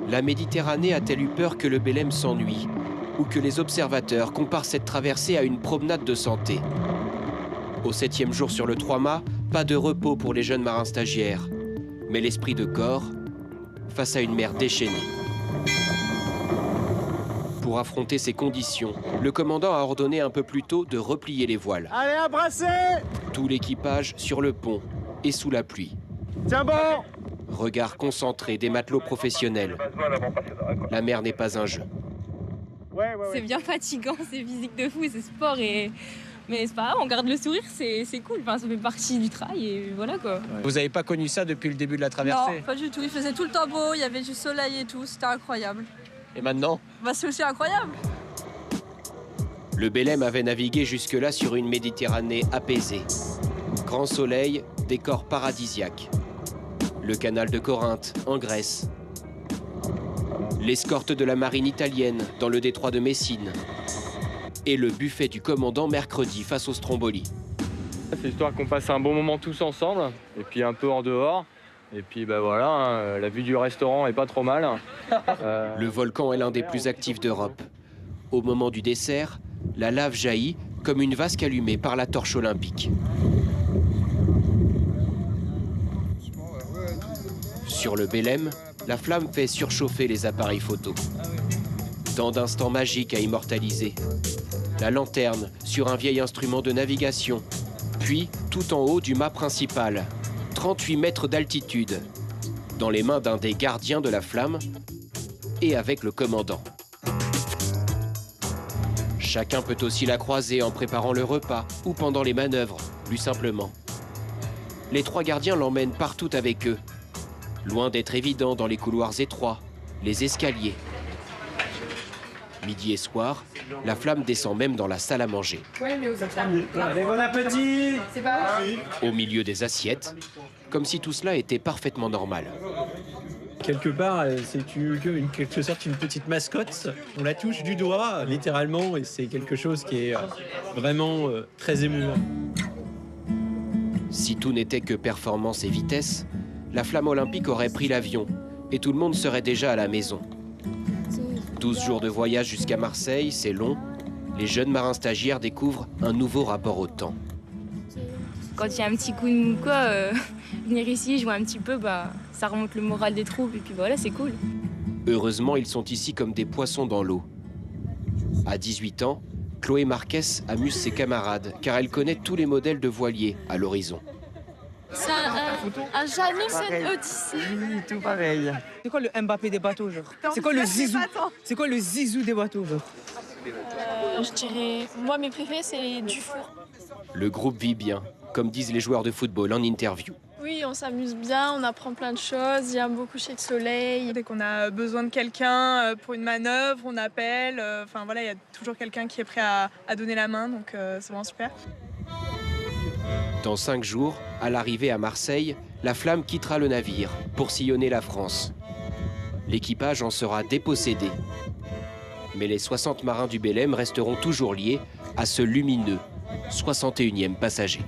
La Méditerranée a-t-elle eu peur que le Belem s'ennuie ou que les observateurs comparent cette traversée à une promenade de santé? Au 7e jour sur le 3 mâts, pas de repos pour les jeunes marins stagiaires, mais l'esprit de corps face à une mer déchaînée. Pour affronter ces conditions, le commandant a ordonné un peu plus tôt de replier les voiles. Allez, à brasser! Tout l'équipage sur le pont et sous la pluie. Tiens bon! Regard concentré des matelots professionnels. La mer n'est pas un jeu. Ouais. C'est bien fatigant, c'est physique de fou, c'est sport mais c'est pas grave, on garde le sourire, c'est cool, enfin, ça fait partie du travail et voilà quoi. Vous n'avez pas connu ça depuis le début de la traversée? Non, pas du tout, il faisait tout le temps beau, il y avait du soleil et tout, c'était incroyable. Et maintenant? Bah c'est aussi incroyable. Le Belem avait navigué jusque-là sur une Méditerranée apaisée. Grand soleil, décor paradisiaque. Le canal de Corinthe, en Grèce. L'escorte de la marine italienne dans le détroit de Messine. Et le buffet du commandant mercredi face au Stromboli. C'est histoire qu'on passe un bon moment tous ensemble, et puis un peu en dehors. Et puis bah voilà, hein, la vue du restaurant est pas trop mal. Le volcan est l'un des plus actifs d'Europe. Au moment du dessert, la lave jaillit comme une vasque allumée par la torche olympique. Sur le Belem, la flamme fait surchauffer les appareils photo. Tant d'instants magiques à immortaliser. La lanterne sur un vieil instrument de navigation, puis tout en haut du mât principal, 38 mètres d'altitude, dans les mains d'un des gardiens de la flamme et avec le commandant. Chacun peut aussi la croiser en préparant le repas ou pendant les manœuvres, plus simplement. Les 3 gardiens l'emmènent partout avec eux, loin d'être évident dans les couloirs étroits, les escaliers. Midi et soir, la flamme descend même dans la salle à manger. Allez, bon appétit! Au milieu des assiettes, comme si tout cela était parfaitement normal. Quelque part, c'est en quelque sorte une petite mascotte. On la touche du doigt, littéralement, et c'est quelque chose qui est vraiment très émouvant. Si tout n'était que performance et vitesse, la flamme olympique aurait pris l'avion et tout le monde serait déjà à la maison. 12 jours de voyage jusqu'à Marseille, c'est long. Les jeunes marins stagiaires découvrent un nouveau rapport au temps. Quand il y a un petit coup de mou quoi, venir ici, jouer un petit peu, bah, ça remonte le moral des troupes et puis voilà, c'est cool. Heureusement, ils sont ici comme des poissons dans l'eau. À 18 ans, Chloé Marquez amuse ses camarades car elle connaît tous les modèles de voiliers à l'horizon. C'est un Janus Odyssée. Oui, tout pareil. C'est quoi le Mbappé des bateaux, genre? C'est quoi le Zizou? C'est quoi le Zizou des bateaux, genre? Je dirais, moi mes préférés c'est Dufour. Le groupe vit bien, comme disent les joueurs de football en interview. Oui, on s'amuse bien, on apprend plein de choses, il y a un beau coucher de soleil. Dès qu'on a besoin de quelqu'un pour une manœuvre, on appelle. Enfin voilà, il y a toujours quelqu'un qui est prêt à donner la main, donc c'est vraiment super. Dans 5 jours, à l'arrivée à Marseille, la flamme quittera le navire pour sillonner la France. L'équipage en sera dépossédé. Mais les 60 marins du Belem resteront toujours liés à ce lumineux 61e passager.